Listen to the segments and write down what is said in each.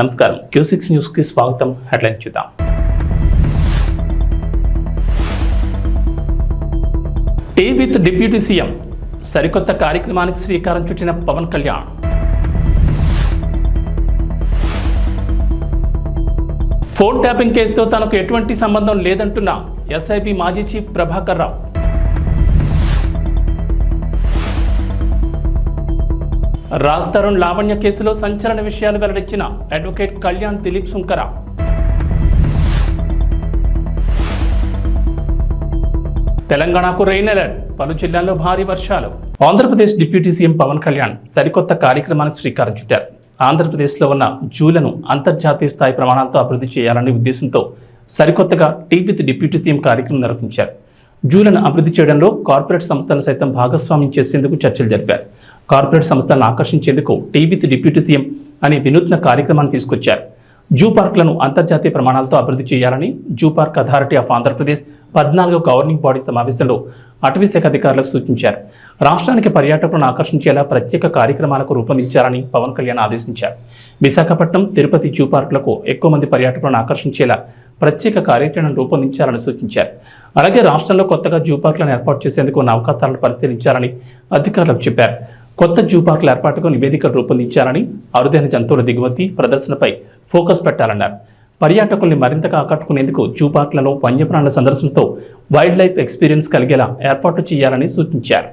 నమస్కారం Q6 news కి స్వాగతం. హెడ్లైన్ చూద్దాం. టీ విత్ డిప్యూటీ సీఎం సరికొత్త కార్యక్రమానికి శ్రీకారం చుట్టిన పవన్ కళ్యాణ్. ఫోన్ ట్యాపింగ్ కేసుతో తనకు ఎటువంటి సంబంధం లేదంటున్న ఎస్ఐబి మాజీ చీఫ్ ప్రభాకర్ రావు. రాజ్ తరుణ్ లావణ్య కేసులో సంచలన విషయాలు వెల్లడించిన అడ్వకేట్ కళ్యాణ్ దిలీప్ సుంకర. తెలంగాణకు రెయిన్ అలర్ట్, పలు జిల్లాల్లో భారీ వర్షాలు. ఆంధ్రప్రదేశ్ డిప్యూటీ సీఎం పవన్ కళ్యాణ్ సరికొత్త కార్యక్రమానికి శ్రీకారం చుట్టారు. ఆంధ్రప్రదేశ్లో ఉన్న జూలను అంతర్జాతీయ స్థాయి ప్రమాణాలతో అభివృద్ధి చేయాలనే ఉద్దేశంతో సరికొత్తగా టీ విత్ డిప్యూటీ సీఎం కార్యక్రమం నిర్వహించారు. జూలను అభివృద్ధి చేయడంలో కార్పొరేట్ సంస్థలను సైతం భాగస్వామ్యం చేసేందుకు చర్చలు జరిపారు. కార్పొరేట్ సంస్థలను ఆకర్షించేందుకు టీ విత్ డిప్యూటీ సీఎం అనే వినూత్న కార్యక్రమాన్ని తీసుకొచ్చారు. జూ పార్కులను అంతర్జాతీయ ప్రమాణాలతో అభివృద్ధి చేయాలని zoo park authority of Andhra Pradesh 14వ governing body సమావేశంలో అటవీశాఖ అధికారులకు సూచించారు. రాష్ట్రానికి పర్యాటకులను ఆకర్షించేలా ప్రత్యేక కార్యక్రమాలకు రూపొందించాలని పవన్ కళ్యాణ్ ఆదేశించారు. విశాఖపట్నం, తిరుపతి జూ పార్కులకు ఎక్కువ మంది పర్యాటకులను ఆకర్షించేలా ప్రత్యేక కార్యాచరణను రూపొందించాలని సూచించారు. అలాగే రాష్ట్రంలో కొత్తగా జూ పార్కులను ఏర్పాటు చేసేందుకు ఉన్న అవకాశాలను పరిశీలించాలని అధికారులకు చెప్పారు. కొత్త జూ పార్కుల ఏర్పాటుకు నివేదికలు రూపొందించాలని, అరుదైన జంతువుల దిగుమతి ప్రదర్శనపై ఫోకస్ పెట్టాలన్నారు. పర్యాటకుల్ని మరింతగా ఆకట్టుకునేందుకు జూ పార్కులలో వన్యప్రాణుల సందర్శనతో వైల్డ్ లైఫ్ ఎక్స్పీరియన్స్ కలిగేలా ఏర్పాటు చేయాలని సూచించారు.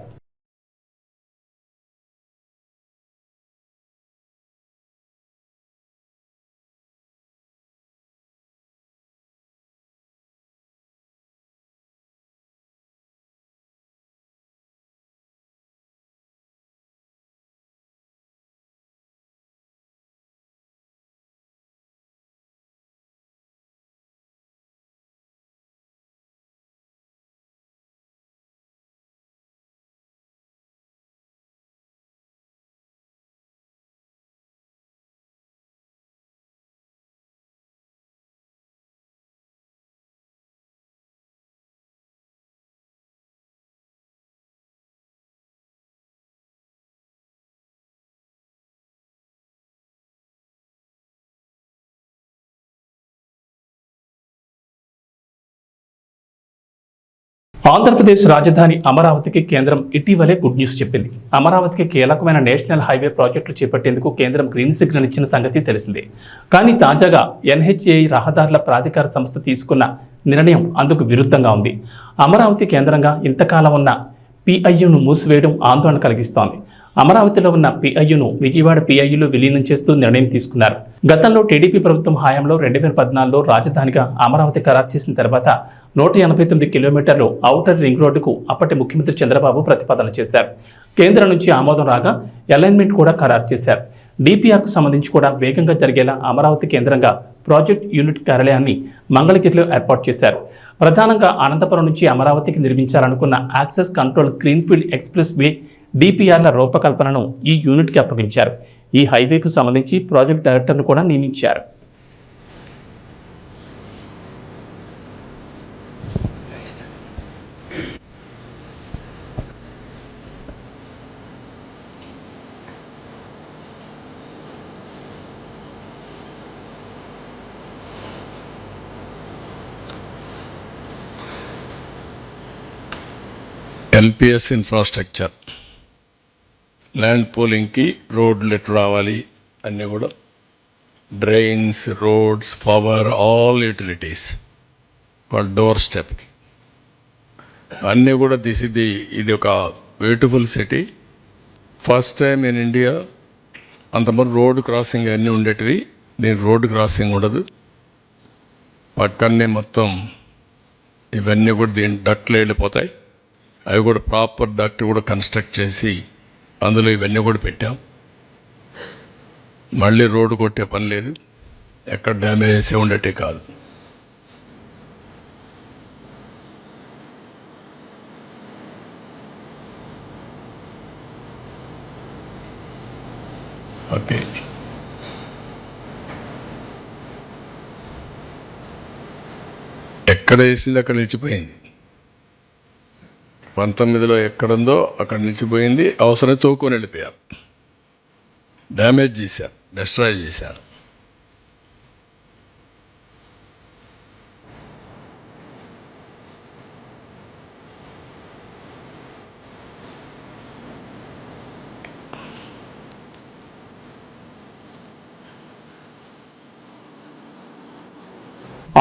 ఆంధ్రప్రదేశ్ రాజధాని అమరావతికి కేంద్రం ఇటీవలే గుడ్ న్యూస్ చెప్పింది. అమరావతికి కీలకమైన నేషనల్ హైవే ప్రాజెక్టులు చేపట్టేందుకు కేంద్రం గ్రీన్ సిగ్నల్ ఇచ్చిన సంగతి తెలిసిందే. కానీ తాజాగా NHAI రహదారుల ప్రాధికార సంస్థ తీసుకున్న నిర్ణయం అందుకు విరుద్ధంగా ఉంది. అమరావతి కేంద్రంగా ఇంతకాలం ఉన్న PIUను మూసివేయడం ఆందోళన కలిగిస్తోంది. అమరావతిలో ఉన్న PIUను విజయవాడ PIUలో విలీనం చేస్తూ నిర్ణయం తీసుకున్నారు. గతంలో టీడీపీ ప్రభుత్వం హయాంలో 2014లో రాజధానిగా అమరావతి ఖరారు చేసిన తర్వాత 189 కిలోమీటర్లు ఔటర్ రింగ్ రోడ్డుకు అప్పటి ముఖ్యమంత్రి చంద్రబాబు ప్రతిపాదన చేశారు. కేంద్రం నుంచి ఆమోదం రాగా అలైన్మెంట్ కూడా ఖరారు చేశారు. DPRకు సంబంధించి కూడా వేగంగా జరిగేలా అమరావతి కేంద్రంగా ప్రాజెక్ట్ యూనిట్ కార్యాలయాన్ని మంగళగిరిలో ఏర్పాటు చేశారు. ప్రధానంగా అనంతపురం నుంచి అమరావతికి నిర్మించాలనుకున్న access control greenfield expressway DPRల రూపకల్పనను ఈ యూనిట్కి అప్పగించారు. ఈ హైవేకు సంబంధించి ప్రాజెక్ట్ డైరెక్టర్ను కూడా నియమించారు. LPS ఇన్ఫ్రాస్ట్రక్చర్, ల్యాండ్ పూలింగ్కి రోడ్లు ఎటు రావాలి అన్నీ కూడా, drains, roads, power, all utilities వాళ్ళ డోర్ స్టెప్కి అన్నీ కూడా ఇది ఒక beautiful city. First time in India. అంతమంది రోడ్ క్రాసింగ్ అన్నీ ఉండేటివి, దీని రోడ్ క్రాసింగ్ ఉండదు. పక్కనే మొత్తం ఇవన్నీ కూడా దీని డక్ట్లు వెళ్ళిపోతాయి. అవి కూడా ప్రాపర్ డక్ట్ కూడా కన్స్ట్రక్ట్ చేసి అందులో ఇవన్నీ కూడా పెట్టాం. మళ్ళీ రోడ్డు కొట్టే పని లేదు, ఎక్కడ డ్యామేజెస్ ఉండేటే కాదు. ఓకే, ఎక్కడ వేసింది అక్కడ నిలిచిపోయింది. 19లో ఎక్కడుందో అక్కడ నిలిచిపోయింది. అవసరం తోకొని వెళ్ళిపోయారు, డ్యామేజ్ చేశారు, డిస్ట్రాయ్ చేశారు.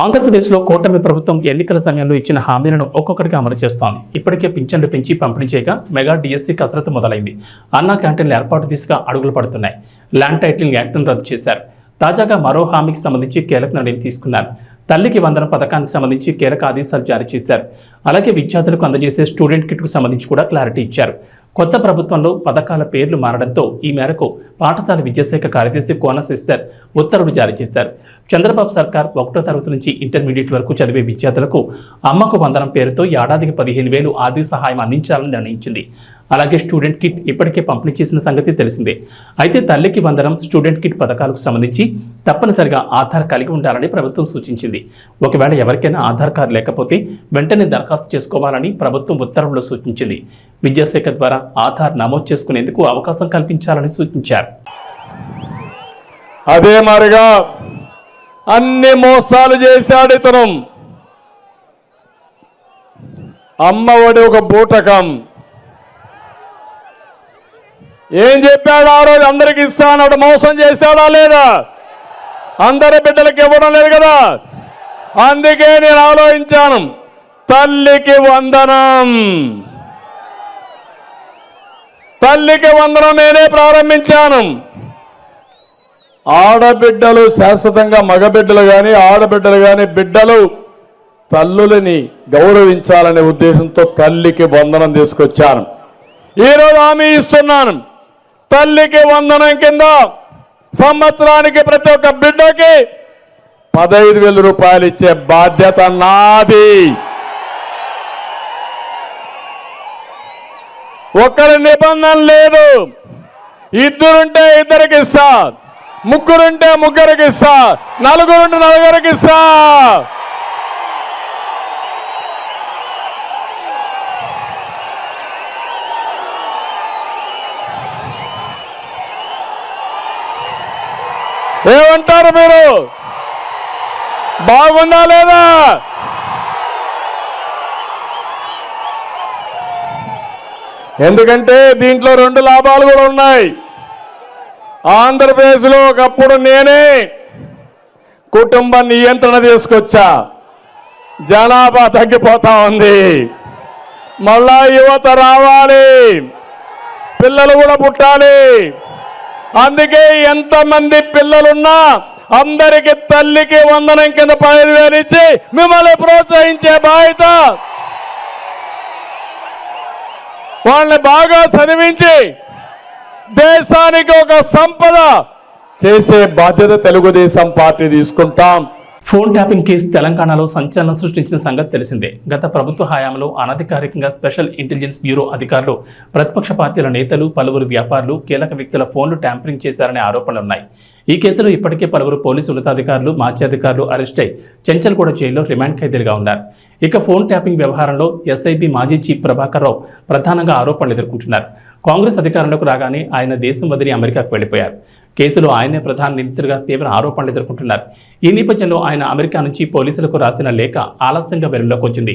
ఆంధ్రప్రదేశ్లో కూటమి ప్రభుత్వం ఎన్నికల సమయంలో ఇచ్చిన హామీలను ఒక్కొక్కటిగా అమలు చేస్తోంది. ఇప్పటికే పింఛన్లు పెంచి పంపిణీ చేయగా మెగా డిఎస్సీ కసరత్తు మొదలైంది. అన్నా క్యాంటీన్ల ఏర్పాటు దిశగా అడుగులు పడుతున్నాయి. ల్యాండ్ టైటిలింగ్ యాక్ట్ను రద్దు చేశారు. తాజాగా మరో హామీకి సంబంధించి కీలక నిర్ణయం తీసుకున్నారు. తల్లికి వందనం పథకానికి సంబంధించి కీలక ఆదేశాలు జారీ చేశారు. అలాగే విద్యార్థులకు అందజేసే స్టూడెంట్ కిట్కు సంబంధించి కూడా క్లారిటీ ఇచ్చారు. కొత్త ప్రభుత్వంలో పథకాల పేర్లు మారడంతో ఈ మేరకు పాఠశాల విద్యాశాఖ కార్యదర్శి కోన శశిధర్ ఉత్తర్వులు జారీ చేశారు. చంద్రబాబు సర్కార్ 1వ తరగతి నుంచి ఇంటర్మీడియట్ వరకు చదివే విద్యార్థులకు అమ్మకు వందనం పేరుతో ఏడాదికి 15,000 ఆర్థిక సహాయం అందించాలని నిర్ణయించింది. అలాగే స్టూడెంట్ కిట్ ఇప్పటికే పంపిణీ చేసిన సంగతి తెలిసిందే. అయితే తల్లికి వందనం, స్టూడెంట్ కిట్ పథకాలకు సంబంధించి తప్పనిసరిగా ఆధార్ కలిగి ఉండాలని ప్రభుత్వం సూచించింది. ఒకవేళ ఎవరికైనా ఆధార్ కార్డు లేకపోతే వెంటనే దరఖాస్తు చేసుకోవాలని ప్రభుత్వం ఉత్తర్వుల్లో సూచించింది. విద్యాశాఖ ద్వారా ఆధార్ నమోదు చేసుకునేందుకు అవకాశం కల్పించాలని సూచించారు. అదే మరిగా అన్ని మోసాలు చేశాడు ఇతను. అమ్మఒడి ఒక బూటకం. ఏం చెప్పాడు ఆ రోజు? అందరికి ఇస్తానన్నాడు. మోసం చేశాడా లేదా? అందరి బిడ్డలకి ఇవ్వడం లేదు కదా. అందుకే నేను ఆలోచించాను, తల్లికి వందనం, తల్లికి వందనం నేనే ప్రారంభించాను. ఆడబిడ్డలు శాశ్వతంగా, మగబిడ్డలు కానీ ఆడబిడ్డలు కానీ బిడ్డలు తల్లులని గౌరవించాలనే ఉద్దేశంతో తల్లికి వందనం తీసుకొచ్చాను. ఈరోజు హామీ ఇస్తున్నాను, తల్లికి వందనం కింద సంవత్సరానికి ప్రతి ఒక్క బిడ్డకి 15,000 రూపాయలు ఇచ్చే బాధ్యత నాది. ఒక్కరి నిబంధన లేదు. ఇద్దరుంటే ఇద్దరికి ఇస్తా, ముగ్గురుంటే ముగ్గురికి ఇస్తా, నలుగురుంటే నలుగురికి ఇస్తా. ఏమంటారు మీరు? బాగుందా లేదా? ఎందుకంటే దీంట్లో 2 లాభాలు కూడా ఉన్నాయి. ఆంధ్రప్రదేశ్లో ఒకప్పుడు నేనే కుటుంబ నియంత్రణ తీసుకొచ్చా. జనాభా తగ్గిపోతా ఉంది. మళ్ళా యువత రావాలి, పిల్లలు కూడా పుట్టాలి. అందుకే ఎంతమంది పిల్లలున్నా అందరికి తల్లికి వందనం కింద 15,000 ఇచ్చి మిమ్మల్ని ప్రోత్సహించే బాధ్యత, వాళ్ళని బాగా చదివించి దేశానికి ఒక సంపద చేసే బాధ్యత తెలుగుదేశం పార్టీ తీసుకుంటాం. ఫోన్ ట్యాపింగ్ కేసు తెలంగాణలో సంచలనం సృష్టించిన సంగతి తెలిసిందే. గత ప్రభుత్వ హయాంలో అనధికారికంగా స్పెషల్ ఇంటెలిజెన్స్ బ్యూరో అధికారులు, ప్రతిపక్ష పార్టీల నేతలు, పలువురు వ్యాపారులు, కీలక వ్యక్తుల ఫోన్లు ట్యాంపరింగ్ చేశారనే ఆరోపణలున్నాయి. ఈ కేసులో ఇప్పటికే పలువురు పోలీసు ఉన్నతాధికారులు, మాజీ అధికారులు అరెస్ట్ అయి చెంచల్గూడ జైల్లో రిమాండ్ ఖైదీలుగా ఉన్నారు. ఇక ఫోన్ ట్యాపింగ్ వ్యవహారంలో ఎస్ఐబి మాజీ చీఫ్ ప్రభాకర్ రావు ప్రధానంగా ఆరోపణలు ఎదుర్కొంటున్నారు. కాంగ్రెస్ అధికారంలోకి రాగానే ఆయన దేశం వదిలి అమెరికాకు వెళ్లిపోయారు. కేసులో ఆయనే ప్రధాన నిందితుడిగా తీవ్ర ఆరోపణలు ఎదుర్కొంటున్నారు. ఈ నేపథ్యంలో ఆయన అమెరికా నుంచి పోలీసులకు రాసిన లేఖ ఆలస్యంగా వెలుగులోకి వచ్చింది.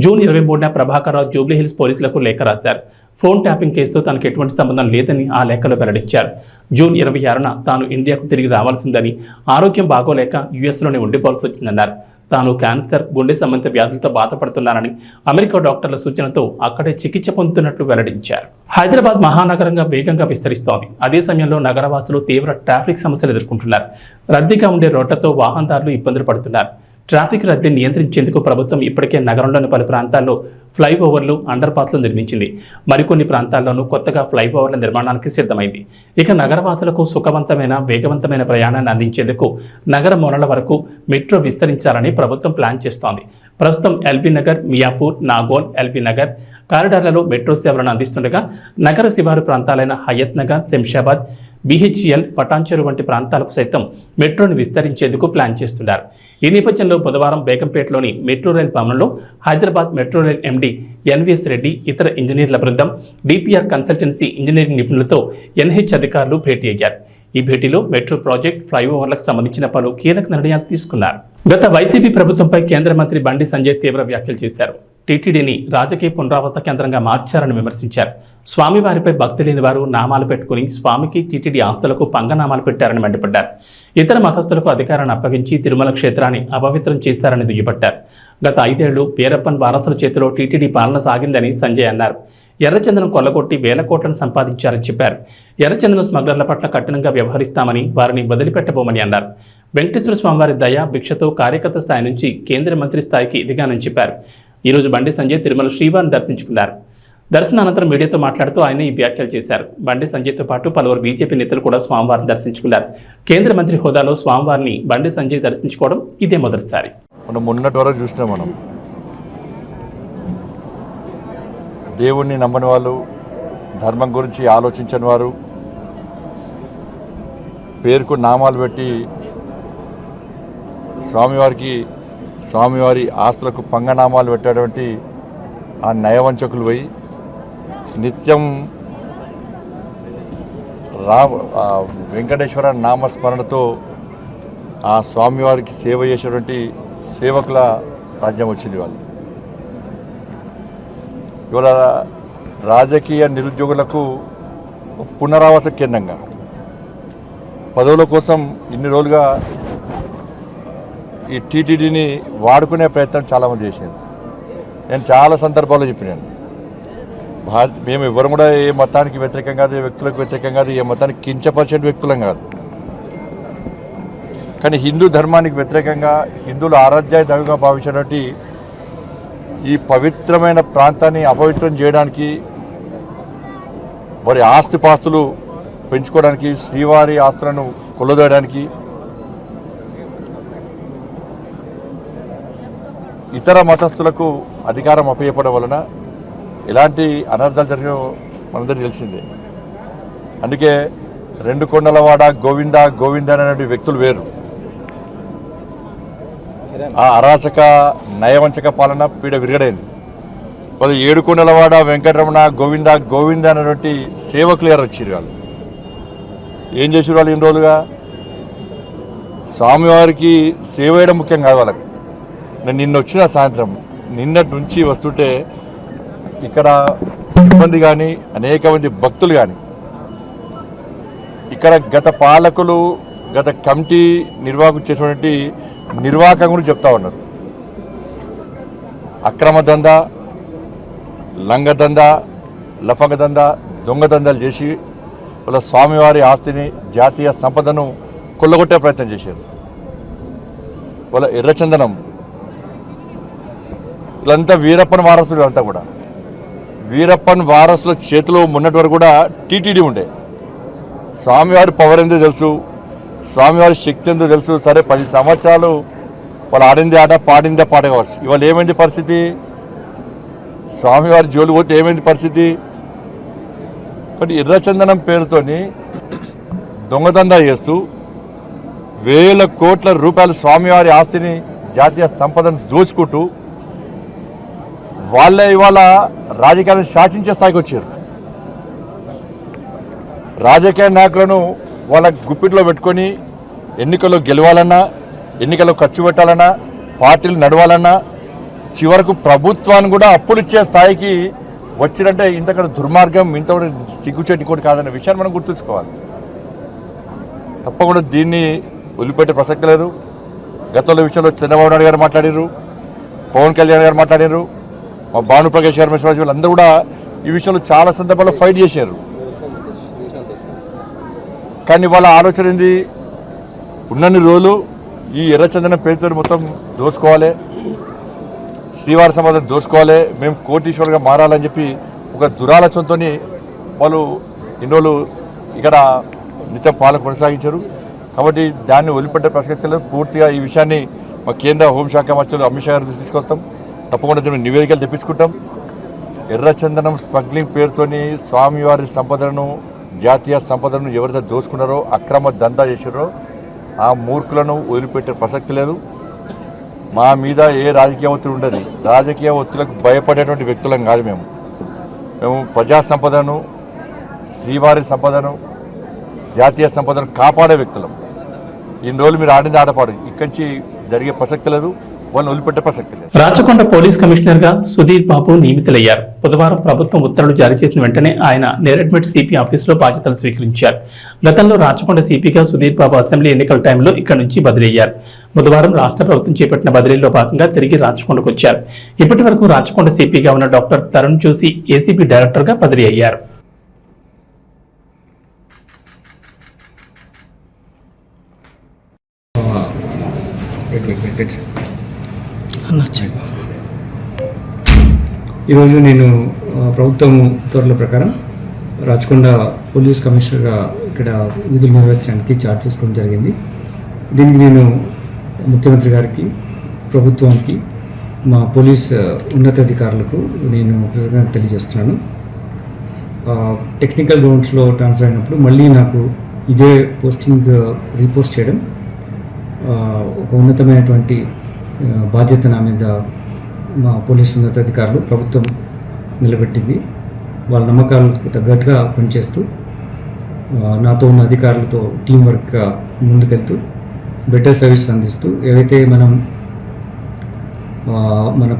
జూన్ 23న ప్రభాకర్ రావు జూబ్లీహిల్స్ పోలీసులకు లేఖ రాశారు. ఫోన్ ట్యాపింగ్ కేసుతో తనకు ఎటువంటి సంబంధం లేదని ఆ లేఖలో వెల్లడించారు. జూన్ 26న తాను ఇండియాకు తిరిగి రావాల్సిందని, ఆరోగ్యం బాగోలేక యుఎస్లోనే ఉండిపోవాల్సి వచ్చిందన్నారు. తాను క్యాన్సర్, గుండె సంబంధిత వ్యాధులతో బాధపడుతున్నానని, అమెరికా డాక్టర్ల సూచనతో అక్కడే చికిత్స పొందుతున్నట్లు వెల్లడించారు. హైదరాబాద్ మహానగరంగా వేగంగా విస్తరిస్తోంది. అదే సమయంలో నగరవాసులు తీవ్ర ట్రాఫిక్ సమస్యలు ఎదుర్కొంటున్నారు. రద్దీగా ఉండే రోడ్లతో వాహనదారులు ఇబ్బందులు పడుతున్నారు. ట్రాఫిక్ రద్దీని నియంత్రించేందుకు ప్రభుత్వం ఇప్పటికే నగరంలోని పలు ప్రాంతాల్లో ఫ్లైఓవర్లు, అండర్ పాస్లు నిర్మించింది. మరికొన్ని ప్రాంతాల్లోనూ కొత్తగా ఫ్లైఓవర్ల నిర్మాణానికి సిద్ధమైంది. ఇక నగరవాసులకు సుఖవంతమైన, వేగవంతమైన ప్రయాణాన్ని అందించేందుకు నగర మూలల వరకు మెట్రో విస్తరించాలని ప్రభుత్వం ప్లాన్ చేస్తోంది. ప్రస్తుతం ఎల్బీ నగర్, మియాపూర్, నాగోల్, ఎల్బీ నగర్ కారిడార్లలో మెట్రో సేవలను అందిస్తుండగా నగర శివారు ప్రాంతాలైన హయత్ నగర్, శంషాబాద్, బిహెచ్ఎల్, పటాన్చెరు వంటి ప్రాంతాలకు సైతం మెట్రోను విస్తరించేందుకు ప్లాన్ చేస్తున్నారు. ఈ నేపథ్యంలో బుధవారం బేగంపేటలోని మెట్రో రైల్ భవనంలో Hyderabad metro rail MD NVS Reddy, ఇతర ఇంజనీర్ల బృందం, డిపిఆర్ కన్సల్టెన్సీ ఇంజనీరింగ్ నిపుణులతో ఎన్హెచ్ అధికారులు భేటీ అయ్యారు. ఈ భేటీలో మెట్రో ప్రాజెక్ట్, ఫ్లైఓవర్లకు సంబంధించిన పలు కీలక నిర్ణయాలు తీసుకున్నారు. గత వైసీపీ ప్రభుత్వంపై కేంద్ర మంత్రి బండి సంజయ్ తీవ్ర వ్యాఖ్యలు చేశారు. టీటీడీని రాజకీయ పునరావాస కేంద్రంగా మార్చారని విమర్శించారు. స్వామివారిపై భక్తి లేని వారు నామాలు పెట్టుకుని స్వామికి టీటీడీ ఆస్తులకు పంగనామాలు పెట్టారని మండిపడ్డారు. ఇతర మతస్థులకు అధికారాన్ని అప్పగించి తిరుమల క్షేత్రాన్ని అపవిత్రం చేశారని దుయ్యబట్టారు. గత 5 ఏళ్లు వీరప్పన్ వారసుల చేతిలో టీటీడీ పాలన సాగిందని సంజయ్ అన్నారు. ఎర్రచందనం కొల్లగొట్టి వేల కోట్లను సంపాదించారని చెప్పారు. ఎర్రచందనం స్మగ్లర్ల పట్ల కఠినంగా వ్యవహరిస్తామని, వారిని వదిలిపెట్టబోమని అన్నారు. వెంకటేశ్వర స్వామివారి దయ భిక్షతో కార్యకర్త స్థాయి నుంచి కేంద్ర మంత్రి స్థాయికి ఎదిగానని చెప్పారు. ఈరోజు బండి సంజయ్ తిరుమల శ్రీవారిని దర్శించుకున్నారు. దర్శనానంతరం మీడియాతో మాట్లాడుతూ ఆయన ఈ వ్యాఖ్యలు చేశారు. బండి సంజయ్తో పాటు పలువురు బీజేపీ నేతలు కూడా స్వామివారిని దర్శించుకున్నారు. కేంద్ర మంత్రి హోదాలో స్వామివారిని బండి సంజయ్ దర్శించుకోవడం ఇదే మొదటిసారి. మనం మొన్నటి వరకు చూసినాం. మనం దేవుణ్ణి నమ్మని వాళ్ళు, ధర్మం గురించి ఆలోచించని వారు, పేరుకు నామాలు పెట్టి స్వామివారి ఆస్తులకు పంగనామాలు పెట్టేటువంటి ఆ నయవంచకులు పోయి నిత్యం వెంకటేశ్వర నామస్మరణతో ఆ స్వామివారికి సేవ చేసేటువంటి సేవకుల రాజ్యం వచ్చింది. వాళ్ళు ఇవాళ రాజకీయ నిరుద్యోగులకు పునరావాస కేంద్రంగా పదవుల కోసం ఇన్ని రోజులుగా ఈ టీటీడీని వాడుకునే ప్రయత్నం చాలామంది చేశారు. నేను చాలా సందర్భాల్లో చెప్పినాను, మేము ఎవరు కూడా ఏ మతానికి వ్యతిరేకం కాదు, ఏ వ్యక్తులకు వ్యతిరేకం కాదు, ఏ మతానికి కించపరిచే వ్యక్తులం కాదు. కానీ హిందూ ధర్మానికి వ్యతిరేకంగా, హిందువుల ఆరాధ్య దైవంగా భావించినటువంటి ఈ పవిత్రమైన ప్రాంతాన్ని అపవిత్రం చేయడానికి, వారి ఆస్తిపాస్తులు పెంచుకోవడానికి, శ్రీవారి ఆస్తులను కొల్లదోయడానికి, ఇతర మతస్థులకు అధికారం అప్పచెప్పడం వలన ఎలాంటి అనర్థాలు జరిగినో మనందరికీ తెలిసిందే. అందుకే 2 కొండలవాడ గోవింద గోవింద అనే వ్యక్తులు వేరు. ఆ అరాచక నయవంచక పాలన పీడ విరగడైంది. వాళ్ళు 7 కొండలవాడ వెంకటరమణ గోవింద గోవింద అనేటువంటి సేవకులు ఎవరు వచ్చారు. వాళ్ళు ఏం చేసారు? వాళ్ళు ఇన్ని రోజులుగా స్వామివారికి సేవ చేయడం ముఖ్యం కాదు వాళ్ళకి. నేను నిన్న వచ్చిన సాయంత్రం, నిన్నటి నుంచి వస్తుంటే ఇక్కడ సిబ్బంది కానీ, అనేక మంది భక్తులు కానీ, ఇక్కడ గత పాలకులు, గత కమిటీ నిర్వాహకులు చేసినటువంటి నిర్వాహకం గురించి చెప్తా ఉన్నారు. అక్రమ దందా, లంగ దందా, లఫంగ దందా, దొంగ దందాలు చేసి వాళ్ళ స్వామివారి ఆస్తిని, జాతీయ సంపదను కొల్లగొట్టే ప్రయత్నం చేశారు. వాళ్ళ ఎర్రచందనం వీళ్ళంతా వీరప్పన్ వారసులు. అంతా కూడా వీరప్పన్ వారసుల చేతిలో మొన్నటి వరకు కూడా టీటీడీ ఉండే. స్వామివారి పవర్ ఎంతో తెలుసు, స్వామివారి శక్తి ఎంతో తెలుసు. సరే 10 సంవత్సరాలు వాళ్ళు ఆడింది ఆట, పాడిందే పాట కావచ్చు. ఇవాళ ఏమైంది పరిస్థితి? స్వామివారి జోలు పోతే ఏమైంది పరిస్థితి? కాబట్టి ఎర్రచందనం పేరుతోని దొంగదందా చేస్తూ వేల కోట్ల రూపాయలు స్వామివారి ఆస్తిని, జాతీయ సంపదను దోచుకుంటూ వాళ్ళే ఇవాళ రాజకీయాలను శాసించే స్థాయికి వచ్చారు. రాజకీయ నాయకులను వాళ్ళ గుప్పిట్లో పెట్టుకొని ఎన్నికల్లో గెలవాలన్నా, ఎన్నికల్లో ఖర్చు పెట్టాలన్నా, పార్టీలు నడవాలన్నా, చివరకు ప్రభుత్వాన్ని కూడా అప్పులు ఇచ్చే స్థాయికి వచ్చిరంటే ఇంతకంటే దుర్మార్గం, ఇంత సిగ్గుచేటి కూడా కాదన్న విషయాన్ని మనం గుర్తుంచుకోవాలి. తప్పకుండా దీన్ని వదిలిపెట్టే ప్రసక్తి లేదు. గతంలో విషయంలో చంద్రబాబు నాయుడు గారు మాట్లాడారు, పవన్ కళ్యాణ్ గారు మాట్లాడారు, మా భానుప్రకాష్ గారు, వీళ్ళందరూ కూడా ఈ విషయంలో చాలా సందర్భాల్లో ఫైట్ చేశారు. కానీ వాళ్ళ ఆలోచన ఏంది? ఉన్నన్ని రోజులు ఈ ఎర్రచందనం పేరుతో మొత్తం దోచుకోవాలి, శ్రీవారి సంపదను దోచుకోవాలి, మేము కోటీశ్వరుగా మారాలని చెప్పి ఒక దురాలోచనతో వాళ్ళు ఇన్ని రోజులు ఇక్కడ నిత్యం పాలన కొనసాగించారు. కాబట్టి దాన్ని వదిలిపెట్టే ప్రసక్తి లేదు. పూర్తిగా ఈ విషయాన్ని మా కేంద్ర హోంశాఖ మంత్రులు అమిత్ షా గారు తీసుకొస్తాం. తప్పకుండా దీన్ని నివేదికలు తెప్పించుకుంటాం. ఎర్రచందనం స్మగ్లింగ్ పేరుతోని స్వామివారి సంపదను, జాతీయ సంపదను ఎవరైతే దోచుకున్నారో, అక్రమ దందా చేశారో ఆ మూర్ఖులను వదిలిపెట్టే ప్రసక్తి లేదు. మా మీద ఏ రాజకీయ ఒత్తిడి ఉండదు. రాజకీయ ఒత్తిడిలకు భయపడేటువంటి వ్యక్తులం కాదు. మేము ప్రజా సంపదను, శ్రీవారి సంపదను, జాతీయ సంపదను కాపాడే వ్యక్తులం. ఇన్ని రోజులు మీరు ఆడింది ఆటపాడు, ఇక్కడి నుంచి జరిగే ప్రసక్తి లేదు. వాళ్ళని వదిలిపెట్టే ప్రసక్తి లేదు. రాచకొండ పోలీస్ కమిషనర్ గా సుధీర్ బాబు నియమితులయ్యారు. బుధవారం ప్రభుత్వం ఉత్తర్వులు జారీ చేసిన వెంటనే ఆయన నేరెడ్మెట్ సిపి ఆఫీసులో బాధ్యతలు స్వీకరించారు. గతంలో రాచకొండ సిపిగా సుధీర్ బాబు అసెంబ్లీ ఎన్నికల టైంలో ఇక్కడి నుంచి బదిలీ అయ్యారు. బుధవారం రాష్ట్ర ప్రభుత్వం చేపట్టిన బదిలీలో భాగంగా తిరిగి రాచకొండకు వచ్చారు. ఇప్పటి వరకు రాచకొండ సిపిగా ఉన్న డాక్టర్ తరుణ్ చూసి ఏసీబీ డైరెక్టర్ గా బదిలీ అయ్యారు. ఈరోజు నేను ప్రభుత్వం ఉత్తర్వుల ప్రకారం రాచకొండ పోలీస్ కమిషనర్గా ఇక్కడ విధులు నిర్వహించడానికి ఛార్జ్ చేసుకోవడం జరిగింది. దీనికి నేను ముఖ్యమంత్రి గారికి, ప్రభుత్వానికి, మా పోలీస్ ఉన్నతాధికారులకు నేను కృతజ్ఞత తెలియజేస్తున్నాను. టెక్నికల్ గ్రౌండ్స్లో ట్రాన్స్ఫర్ అయినప్పుడు మళ్ళీ నాకు ఇదే పోస్టింగ్ రీపోస్ట్ చేయడం ఒక ఉన్నతమైనటువంటి బాధ్యత నా మీద మా పోలీసు ఉన్నతాధికారులు, ప్రభుత్వం నిలబెట్టింది. వాళ్ళ నమ్మకాలకు తగ్గట్టుగా పనిచేస్తూ నాతో ఉన్న అధికారులతో టీం వర్క్గా ముందుకెళ్తూ బెటర్ సర్వీస్ అందిస్తూ ఏవైతే మన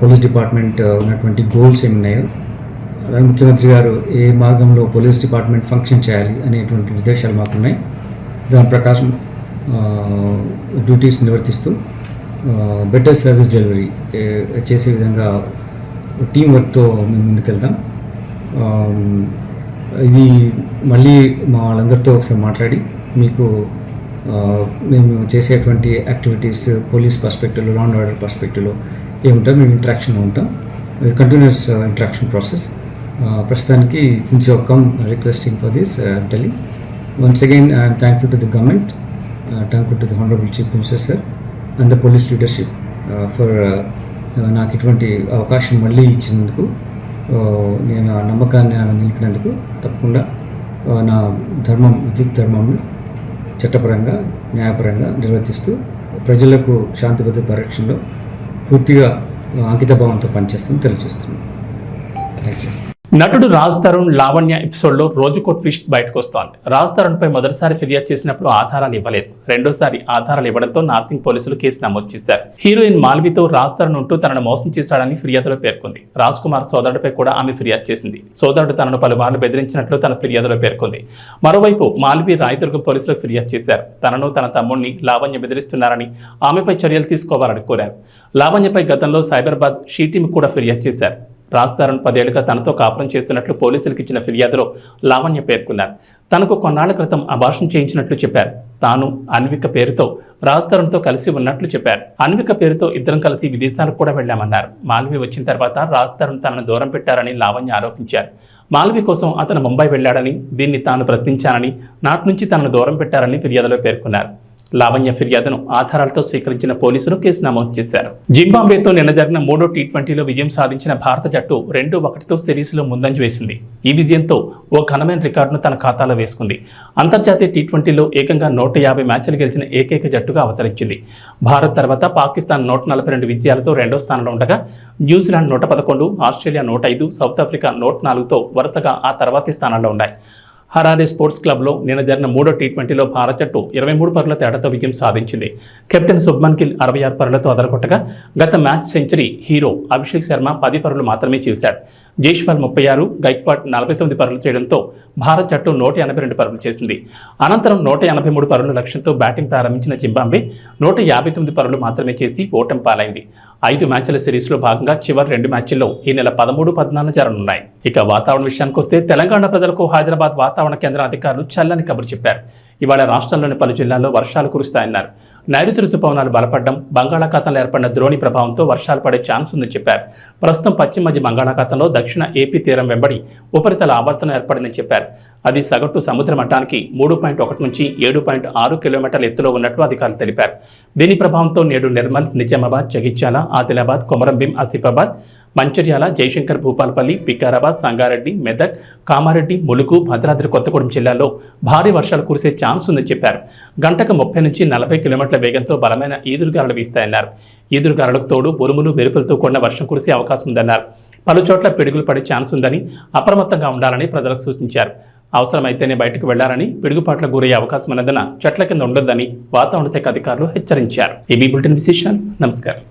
పోలీస్ డిపార్ట్మెంట్ ఉన్నటువంటి గోల్స్ ఏమున్నాయో, అలాగే ముఖ్యమంత్రి గారు ఏ మార్గంలో పోలీస్ డిపార్ట్మెంట్ ఫంక్షన్ చేయాలి అనేటువంటి నిర్దేశాలు మాకున్నాయి. దాని ప్రకారం డ్యూటీస్ నిర్వర్తిస్తూ బెటర్ సర్వీస్ డెలివరీ చేసే విధంగా టీం వర్క్తో మేము ముందుకెళ్తాం. ఇది మళ్ళీ మా వాళ్ళందరితో ఒకసారి మాట్లాడి మీకు మేము చేసేటువంటి యాక్టివిటీస్ పోలీస్ పర్స్పెక్టివ్లో, లా అండ్ ఆర్డర్ పర్స్పెక్టివ్లో ఏముంటాం, మేము ఇంటరాక్షన్లో ఉంటాం. ఇది కంటిన్యూస్ ఇంటరాక్షన్ ప్రాసెస్. ప్రస్తుతానికి since you come requesting for this telling once again I'm thankful to the government, thankful to the honourable chief minister sir and the police leadership for నాకు ఇటువంటి అవకాశం మళ్ళీ ఇచ్చినందుకు, నేను ఆ నమ్మకాన్ని నిలిపినందుకు తప్పకుండా నా విద్యుత్ ధర్మంని చట్టపరంగా, న్యాయపరంగా నిర్వర్తిస్తూ ప్రజలకు శాంతి భద్రత పరిరక్షణలో పూర్తిగా అంకితభావంతో పనిచేస్తామని తెలియజేస్తున్నాను. Thanks sir. నటుడు రాజ్ తరుణ్ లావణ్య ఎపిసోడ్లో రోజుకో ట్విస్ట్ బయటకు వస్తోంది. రాజ్ తరుణ్పై మొదటిసారి ఫిర్యాదు చేసినప్పుడు ఆధారాలు ఇవ్వలేదు. రెండోసారి ఆధారాలు ఇవ్వడంతో నార్సింగ్ పోలీసులు కేసు నమోదు చేశారు. హీరోయిన్ మాల్వితో రాజ్ తరుణ్ ఉంటూ తనను మోసం చేశాడని ఫిర్యాదులో పేర్కొంది. రాజ్ కుమార్ సోదరుడిపై కూడా ఆమె ఫిర్యాదు చేసింది. సోదరుడు తనను పలుమార్లు బెదిరించినట్లు తన ఫిర్యాదులో పేర్కొంది. మరోవైపు మాల్వి రాయదుర్గం పోలీసులకు ఫిర్యాదు చేశారు. తనను తన తమ్ముడిని లావణ్య బెదిరిస్తున్నారని, ఆమెపై చర్యలు తీసుకోవాలని కోరారు. లావణ్యపై గతంలో సైబరాబాద్ షీ టీమ్ కూడా ఫిర్యాదు చేశారు. రాజ్ తరుణ్ 10 ఏళ్లుగా తనతో కాపురం చేస్తున్నట్లు పోలీసులకు ఇచ్చిన ఫిర్యాదులో లావణ్య పేర్కొన్నారు. తనకు కొన్నాళ్ల క్రితం అబార్షన్ చేయించినట్లు చెప్పారు. తాను అన్విక పేరుతో రాజ్ తరుణ్తో కలిసి ఉన్నట్లు చెప్పారు. అన్విక పేరుతో ఇద్దరం కలిసి విదేశాలకు కూడా వెళ్లామన్నారు. మాల్వి వచ్చిన తర్వాత రాజ్ తరుణ్ తనను దూరం పెట్టారని లావణ్య ఆరోపించారు. మాల్వి కోసం అతను ముంబై వెళ్లాడని, దీన్ని తాను ప్రశ్నించానని, నాటి నుంచి తనను దూరం పెట్టారని ఫిర్యాదులో పేర్కొన్నారు. లావణ్య ఫిర్యాదును ఆధారాలతో స్వీకరించిన పోలీసులు కేసు నమోదు చేశారు. జింబాబ్వేతో నిన్న జరిగిన 3వ టీ20లో విజయం సాధించిన భారత జట్టు 2-1తో సిరీస్లో ముందంజ వేసింది. ఈ విజయంతో ఓ ఘనమైన రికార్డును తన ఖాతాలో వేసుకుంది. అంతర్జాతీయ టీ20లో ఏకంగా 150 మ్యాచ్లు గెలిచిన ఏకైక జట్టుగా అవతరించింది. భారత్ తర్వాత పాకిస్తాన్ 142 విజయాలతో 2వ స్థానంలో ఉండగా, న్యూజిలాండ్ 111, ఆస్ట్రేలియా 105, సౌత్ ఆఫ్రికా 104తో వరుసగా ఆ తర్వాతి స్థానాల్లో ఉన్నాయి. హరారే స్పోర్ట్స్ క్లబ్లో నిన్న జరిగిన 3వ టీ20లో భారత జట్టు 23 పరుగుల తేడాతో విజయం సాధించింది. కెప్టెన్ శుభ్మన్ గిల్ 66 పరుగులతో అదరగొట్టగా, గత match century hero Abhishek Sharma 10 పరుగులు మాత్రమే చేశాడు. జైస్వాల్ 36, గైక్వాడ్ 49 పరుగులు చేయడంతో భారత జట్టు 182 పరుగులు చేసింది. అనంతరం 183 పరుగుల లక్ష్యంతో బ్యాటింగ్ ప్రారంభించిన జింబాబ్వే 159 పరుగులు మాత్రమే చేసి ఓటమి పాలైంది. 5 మ్యాచ్ల సిరీస్లో భాగంగా చివరి 2 మ్యాచ్ల్లో ఈ నెల 13, 14 జరగనున్నాయి. ఇక వాతావరణ విషయానికి వస్తే తెలంగాణ ప్రజలకు హైదరాబాద్ వాతావరణ కేంద్రం అధికారులు చల్లని కబురు చెప్పారు. ఇవాళ రాష్ట్రంలోని పలు జిల్లాల్లో వర్షాలు కురుస్తాయన్నారు. నైరుతి రుతుపవనాలు బలపడడం, బంగాళాఖాతంలో ఏర్పడిన ద్రోణి ప్రభావంతో వర్షాలు పడే ఛాన్స్ ఉందని చెప్పారు. ప్రస్తుతం పశ్చిమ మధ్య బంగాళాఖాతంలో దక్షిణ ఏపీ తీరం వెంబడి ఉపరితల ఆవర్తనం ఏర్పడిందని చెప్పారు. అది సగటు సముద్ర మట్టానికి 3.1 నుంచి 7.6 కిలోమీటర్ల ఎత్తులో ఉన్నట్లు అధికారులు తెలిపారు. దీని ప్రభావంతో నేడు నిర్మల్, నిజామాబాద్, జగిత్యాల, ఆదిలాబాద్, కొమరంభీం, ఆసిఫాబాద్, మంచిర్యాల, జయశంకర్, భూపాలపల్లి, వికారాబాద్, సంగారెడ్డి, మెదక్, కామారెడ్డి, ములుగు, భద్రాద్రి కొత్తగూడెం జిల్లాల్లో భారీ వర్షాలు కురిసే ఛాన్స్ ఉందని చెప్పారు. గంటకు 30 నుంచి 40 కిలోమీటర్ల వేగంతో బలమైన ఈదురుగాలులు వీస్తాయన్నారు. ఈదురుగాలులకు తోడు ఉరుములు, మెరుపులతో కూడిన వర్షం కురిసే అవకాశం ఉందన్నారు. పలు చోట్ల పిడుగులు పడే ఛాన్స్ ఉందని, అప్రమత్తంగా ఉండాలని ప్రజలకు సూచించారు. అవసరమైతేనే బయటకు వెళ్లాలని, పిడుగుపాట్లకు గురయ్యే అవకాశం ఉన్నందున చెట్ల కింద ఉండొద్దని వాతావరణ శాఖ అధికారులు హెచ్చరించారు. ఏబీ బులెటిన్ విశేషాలు. నమస్కారం.